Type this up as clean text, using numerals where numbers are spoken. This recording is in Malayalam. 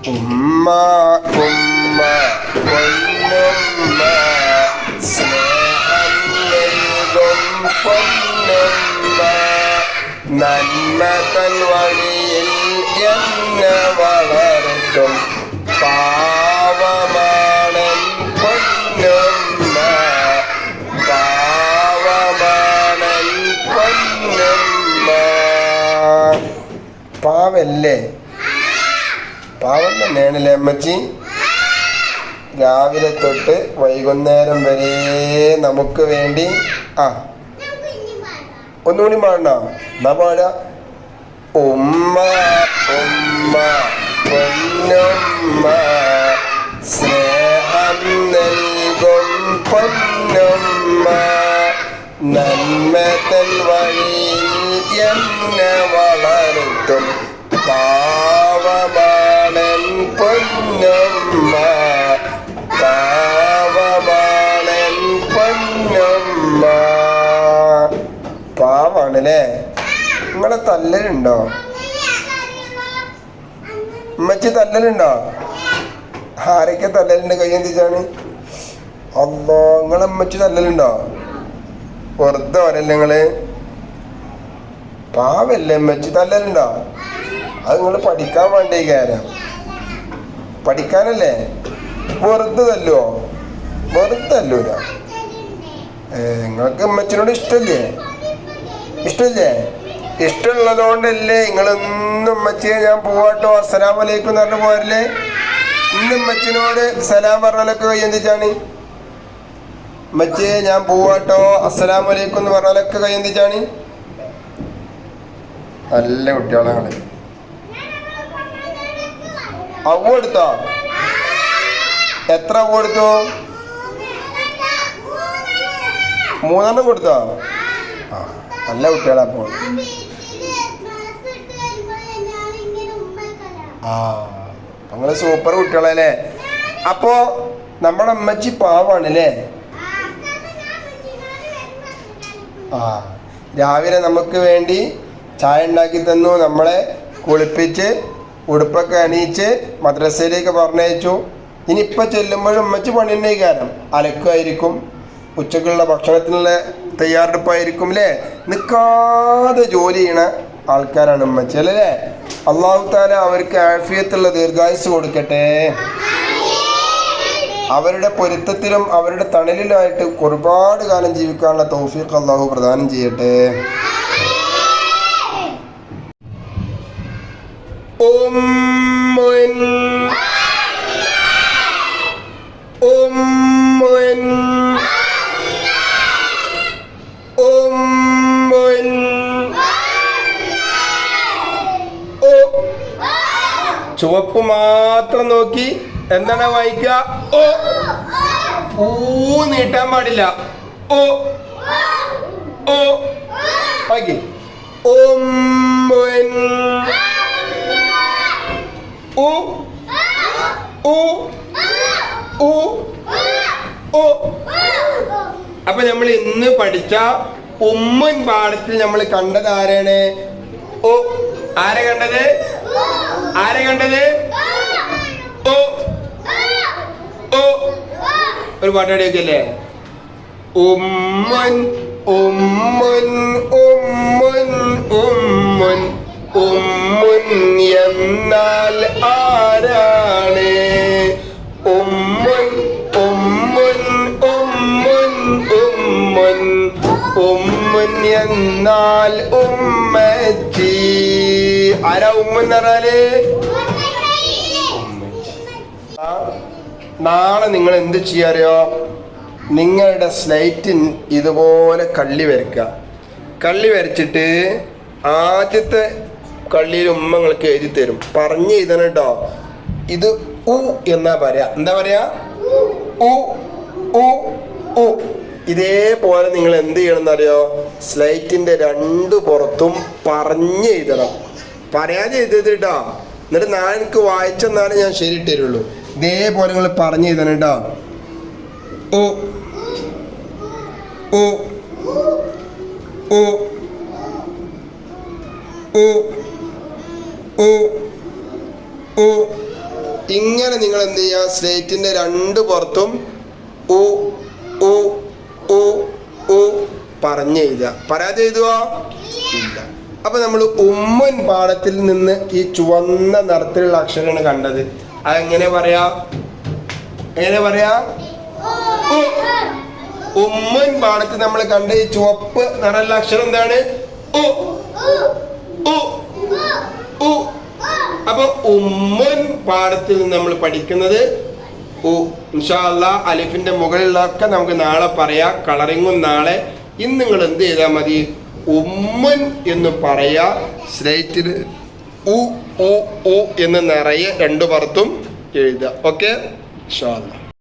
ഉമ്മ ഉമ്മ പൊന്നുമ്മ സ്നേഹം നൽകും പൊന്നുമ്മ നന്മ തൻ വഴിയിൽ എന്നെ വളർത്തും പാവമാണൻ പൊന്നുമ്മ പാവമാണൻ പൊന്നുമ്മ. പാവല്ലേ? പാവം തന്നെയാണല്ലേ അമ്മച്ചി? രാവിലെ തൊട്ട് വൈകുന്നേരം വരെ നമുക്ക് വേണ്ടി ഒന്നുകൂടി പാടണോ? എന്നാ പാടാ. ഉമ്മ ഉമ്മ പൊന്നുമ്മ സ്നേഹം നൽകും പൊന്നുമ്മ നന്മ തൻ വഴിയിൽ എന്നെ വളർത്തും പാവമാണൻ പൊന്നുമ്മ പാവമാണൻ പൊന്നുമ്മ. പാവാണല്ലേ? നിങ്ങളെ തല്ലലുണ്ടോ? ഉമ്മച്ചി തല്ലലുണ്ടോ? ആരൊക്കെ തല്ലലുണ്ട്? കൈ എന്തിച്ചാണ്? അല്ലോ, നിങ്ങളെ ഉമ്മച്ചി തല്ലലുണ്ടോ? വെറുതെ വരല്ലേ നിങ്ങള്? പാവല്ലേ ഉമ്മച്ചി? തല്ലലുണ്ടോ? അത് നിങ്ങൾ പഠിക്കാൻ വേണ്ടി കാര്യം, പഠിക്കാനല്ലേ? വെറുതെ തല്ലുവോ? വെറുതെ തല്ലൂല. നിങ്ങൾക്ക് ഉമ്മച്ചിനോട് ഇഷ്ടല്ലേ? ഇഷ്ടല്ലേ? ഇഷ്ടമുള്ളതുകൊണ്ടല്ലേ നിങ്ങളൊന്നും ഉമ്മച്ചിയെ ഞാൻ പോവാട്ടോ അസ്സലാമലൈക്കും എന്ന് പറഞ്ഞു പോരല്ലേ? ഇന്ന് ഉമ്മച്ചിനോട് സലാം പറഞ്ഞാലൊക്കെ കൈ എന്തിച്ചാണ്? ഉമ്മച്ചിയെ ഞാൻ പോവാട്ടോ അസ്സലാമലൈക്കും എന്ന് പറഞ്ഞാലൊക്കെ കൈ എന്തിച്ചാണ്? നല്ല കുട്ടികളാണ്. അവ എടുത്തോ? എത്ര അവ എടുത്തു? 3 കൊടുത്തോ? നല്ല കുട്ടികളാ. അപ്പോൾ നിങ്ങള് സൂപ്പർ കുട്ടികളല്ലേ? അപ്പോ നമ്മുടെ അമ്മച്ചി പാവാണല്ലേ? രാവിലെ നമുക്ക് വേണ്ടി ചായ ഉണ്ടാക്കി തന്നു, നമ്മളെ കുളിപ്പിച്ച് ഉടുപ്പൊക്കെ അണിയിച്ച് മദ്രസയിലേക്ക് പറഞ്ഞയച്ചു. ഇനിയിപ്പോൾ ചെല്ലുമ്പോഴും ഉമ്മച്ചി പണി തന്നെ കാരണം അലക്കുമായിരിക്കും, ഉച്ചക്കുള്ള ഭക്ഷണത്തിനുള്ള തയ്യാറെടുപ്പായിരിക്കും അല്ലേ? നിൽക്കാതെ ജോലി ചെയ്യണ ആൾക്കാരാണ് ഉമ്മച്ചി അല്ലേ? അല്ലാഹു തആല അവർക്ക് ആഫിയത്തുള്ള ദീർഘായുസ് കൊടുക്കട്ടെ. അവരുടെ പൊരുത്തത്തിലും അവരുടെ തണലിലുമായിട്ട് ഒരുപാട് കാലം ജീവിക്കാനുള്ള തൗഫീഖ് അല്ലാഹു പ്രദാനം ചെയ്യട്ടെ. ഉമ്മുൻ ഉമ്മുൻ ഉമ്മുൻ ചുവപ്പ് മാത്രം നോക്കി എന്താണ് വായിക്കുക? ഓ. ഊ നീട്ടാൻ പാടില്ല. ഓ ഓ വായിക്ക്. ഉമ്മുൻ ഉ ഉ ഉ ഉ. അപ്പൊ നമ്മൾ ഇന്ന് പഠിച്ച ഉമ്മുൻ പാഠത്തിൽ നമ്മൾ കണ്ടത് ആരാണ്? ഓ. ആരെ കണ്ടത്? ആരെ കണ്ടത്? ഓ ഓ. ഒരു പാട്ടാടിയൊക്കെയല്ലേ? ഉമ്മുൻ ഉമ്മുൻ ഉമ്മുൻ ഉമ്മുൻ ഉമ്മുൻ എന്നാൽ ആരാണ്? ഉമ്മുൻ ഉമ്മുൻ ഉമ്മുൻ ഉമ്മുൻ ഉമ്മുൻ എന്നാൽ ഉമ്മച്ചി. ആരാ ഉമ്മൻ പറഞ്ഞാല്? നാളെ നിങ്ങൾ എന്ത് ചെയ്യാറിയോ? നിങ്ങളുടെ സ്ലൈറ്റിൻ ഇതുപോലെ കള്ളി വരയ്ക്കുക. കള്ളി വരച്ചിട്ട് ആദ്യത്തെ കള്ളിയിൽ ഉമ്മ നിങ്ങൾക്ക് എഴുതി തരും. പറഞ്ഞ് എഴുതണം കേട്ടോ. ഇത് ഉ എന്നാ പറയാ. എന്താ പറയാ? ഉ ഉ ഉ. ഇതേപോലെ നിങ്ങൾ എന്ത് ചെയ്യണം എന്നറിയോ? സ്ലൈറ്റിന്റെ 2 പുറത്തും പറഞ്ഞ് എഴുതണം. പറയാതെ എഴുതരുത് കേട്ടോ. എന്നിട്ട് നാളെ എനിക്ക് വായിച്ചെന്നാലും ഞാൻ ശരിയിട്ട് തരുള്ളൂ. ഇതേപോലെ നിങ്ങൾ പറഞ്ഞു എഴുതണം കേട്ടോ. ഉ ഉ ഉ ഉ ഉ ഉ ഇങ്ങനെ നിങ്ങൾ എന്ത് ചെയ്യുക, സ്ലേറ്റിന്റെ രണ്ട് പുറത്തും ഉ ഉ ഉ ഉ പറഞ്ഞ് എഴുതുക. പറയാതെ എഴുതുവോ? ഇല്ല. അപ്പൊ നമ്മൾ ഉമ്മൻ പാഠത്തിൽ നിന്ന് ഈ ചുവന്ന നിറത്തിലുള്ള അക്ഷരമാണ് കണ്ടത്. അതെങ്ങനെ പറയാ? എങ്ങനെ പറയാ? ഉമ്മൻ പാഠത്തിൽ നമ്മൾ കണ്ട ഈ ചുവപ്പ് നിറമുള്ള അക്ഷരം എന്താണ്? ഉ ഉ ഉ. അപ്പൊ ഉമ്മൻ പാഠത്തിൽ നിന്ന് നമ്മൾ പഠിക്കുന്നത് ഉ. ഇൻഷാ അല്ലാഹ് അലിഫിന്റെ മുകളിലൊക്കെ നമുക്ക് നാളെ പറയാം. കളറിങ്ങും നാളെ. ഇന്ന് നിങ്ങൾ എന്ത് ചെയ്താൽ മതി? ഉമ്മൻ എന്ന് പറയാ. സ്ലേറ്റിൽ ഉ ഉ ഉ എന്ന് നിറയെ രണ്ടു പുറത്തും എഴുതുക. ഓക്കെ, ഇൻഷാ അല്ലാഹ്.